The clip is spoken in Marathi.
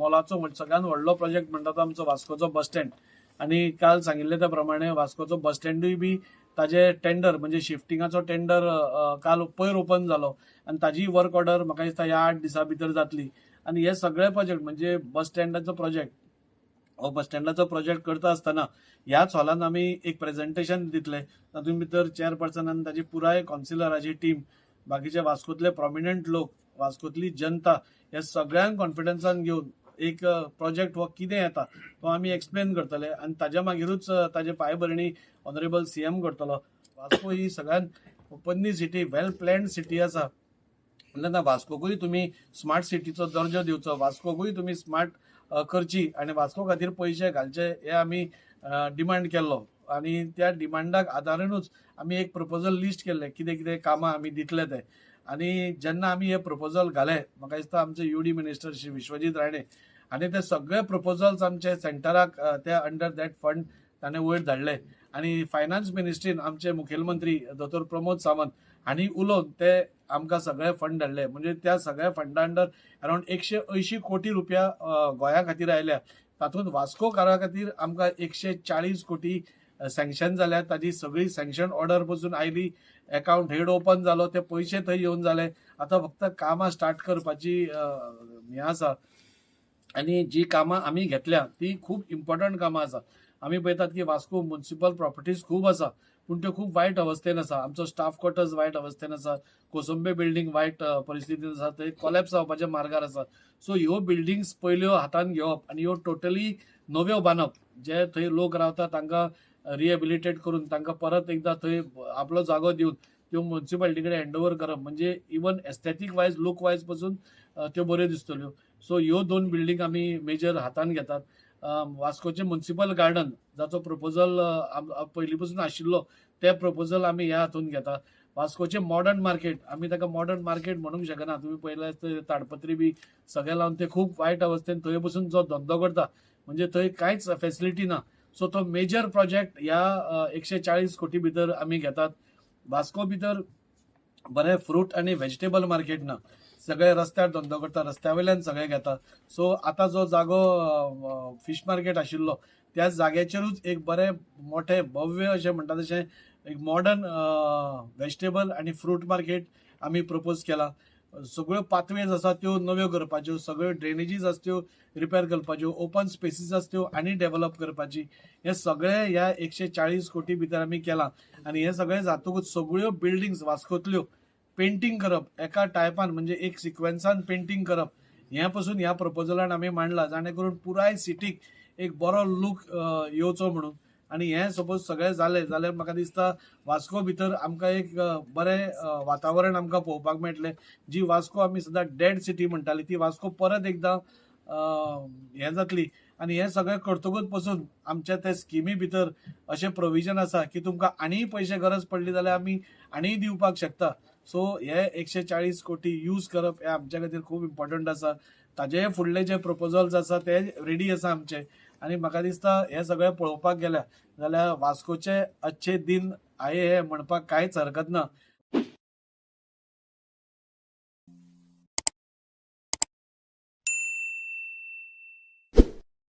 मोलाचो सगळ्यात व्हडलो प्रोजेक्ट म्हणटा तो आमचो वास्कोचो बस स्टँड आणि काल सांगिल्ले त्या प्रमाणे वास्कोचो बस स्टँडूय बी ताजे टेंडर म्हणजे शिफ्टिंगाचो टेंडर काल पयर ओपन जालो आणि ताजी वर्क ऑर्डर म्हाका दिसता ह्या 8 दिसां भितर जातली आणि हे सगळे प्रोजेक्ट म्हणजे बस स्टँडाचो प्रोजेक्ट हो बस स्टँडाचो प्रोजेक्ट करता आसतना ह्याच हॉलान आमी एक प्रेझेंटेशन दितले तातूंत भितर चेअरपर्सन आनी ताजी पुराय कावन्सिलराची टीम बाकीचे वास्कोतले प्रॉमिनंट लोक वास्कोतली जनता हे सगळ्यांक कॉन्फिडन्सान घेवन एक प्रोजेक्ट हो कितें येता तो आमी एक्सप्लेन करतले आनी ताज्या मागीरूच ताजे पांयभरणी ऑनरेबल सीएम करतलो. वास्को ही सगळ्यात ओपनली सिटी वेल प्लॅन्ड सिटी आसा म्हणल्यार वास्कोकूय तुमी स्मार्ट सिटीचो दर्जो दिवचो वास्कोकूय तुमी स्मार्ट करची आणि वास्को खातीर पयशे घालचे हे आमी डिमांड केल्लो आणि त्या डिमांडाक आदारूनच आमी एक प्रपोजल लिस्ट केल्ले कितें कितें कामां आमी दितले ते आणि जेन्ना आमी हे प्रपोजल घाले म्हाका दिसता आमचे यूडी मिनिस्टर श्री विश्वजीत राणे आणि ते सगळे प्रपोजल्स आमचे सेंटराक त्या अंडर दॅट फंड ताणें वयर धाडले आणि फायनान्स मिनिस्ट्रीन आमचे मुखेलमंत्री दोतोर प्रमोद सावंत हांणी उलोवन ते आमकां सगळे फंड धाडले म्हणजे त्या सगळ्या फंडा अंडर अरावंड 180 कोटी रुपया गोंया खातीर आयल्या तातूंत वास्कोकारा खातीर आमकां 140 कोटी सँक्शन जाल्या ताजी सगळी सँक्शन ऑर्डर पसून आयली अकाउंट हेड ओपन जालो ते पयशे थंय येवन जाले आतां फक्त कामां स्टार्ट करपाची हें आसा आणि जी कामां आमी घेतल्या ती खूब इम्पॉर्टंट कामां आसा आमी पळयतात की वास्को म्युनिसिपल प्रॉपर्टीज खूब आसा पूण त्यो खूब वायट अवस्थेन आसा आमचो स्टाफ क्वॉर्टर्स वायट अवस्थेन आसा कोसंबे बिल्डींग वायट परिस्थितीन आसा थंय कोलॅप्स जावपाच्या मार्गार आसा सो ह्यो बिल्डिंग्स पयल्यो हातान घेवप आनी ह्यो टोटली नव्यो बांदप जे थंय लोक रावता तांकां रिहेबिलिटेट करून तांकां परत एकदां थंय आपलो जागो दिवन त्यो म्युनिसिपालिटी कडेन हँडओव्हर करप म्हणजे इवन एस्थेटीक वायज लूक वायज पासून त्यो बऱ्यो दिसतल्यो सो ह्यो 2 बिल्डींग आमी मेजर हातान घेतात. वास्कोचे म्युनिसिपल गार्डन जाचो प्रपोजल पयलीं पसून आशिल्लो ते प्रपोजल आमी ह्या हातून घेता. वास्कोचे मॉडर्न मार्केट आमी ताका मॉडर्न मार्केट म्हणूंक शकना तुमी पळयल्यार ताडपत्री बी सगळे लावन ते खूब वायट अवस्थेन थंय बसून जो धंदो करता म्हणजे थंय कांयच फेसिलिटी ना सो तो मेजर प्रोजेक्ट ह्या 140 कोटी भितर आमी घेतात. वास्को भितर बरें फ्रूट आनी व्हेजिटेबल मार्केट ना सगळे रस्त्यार धंदो करता रस्त्या वयल्यान सगळे घेता सो आतां जो जागो फिश मार्केट आशिल्लो त्या जाग्याचेरूच एक बरें मोठे भव्य अशें म्हणटा तशें एक मॉडर्न व्हेजिटेबल आनी फ्रूट मार्केट आमी प्रपोज केला. सगळ्यो पाथवेज आसा त्यो नव्यो करपाच्यो सगळ्यो ड्रेनेजीस आसा त्यो रिपेर करपाच्यो ओपन स्पेसीस आसा त्यो आनी डेव्हलप करपाची हे सगळे ह्या 140 कोटी भितर आमी केला आनी हे सगळे जातकूच सगळ्यो बिल्डिंग्स वास्कोतल्यो पेंटिंग करप एका टायपान म्हणजे एक सिक्वेन्सान पेंटिंग करप ह्या पासून ह्या प्रपोजलान आमी मांडला जाणे करून पुराय सिटीक एक बरो लूक येवचो म्हणून आणि हे सपोज सगळे जाले जाल्यार म्हाका दिसता वास्को भितर आमकां एक बरें वातावरण आमकां पळोवपाक मेळटलें जी वास्को आमी सदां डेड सिटी म्हणटाली ती वास्को परत एकदां हें जातली आणि हे सगळे करतकूच पासून आमच्या त्या स्किमी भितर अशें प्रोविजन आसा की तुमकां आनीय पयशे गरज पडली जाल्यार आमी आनीय दिवपाक शकता सो हे 140 कोटी यूज करप हे आमच्या खातीर खूब इम्पॉर्टंट आसा ताजे फुडले जे प्रपोजल्स आसा ते रेडी आसा आमचे आणि म्हाका दिसता हे सगळे पळोवपाक गेल्या जाल्यार वास्कोचे अच्छे दिन आये हे म्हणपाक कांयच हरकत ना.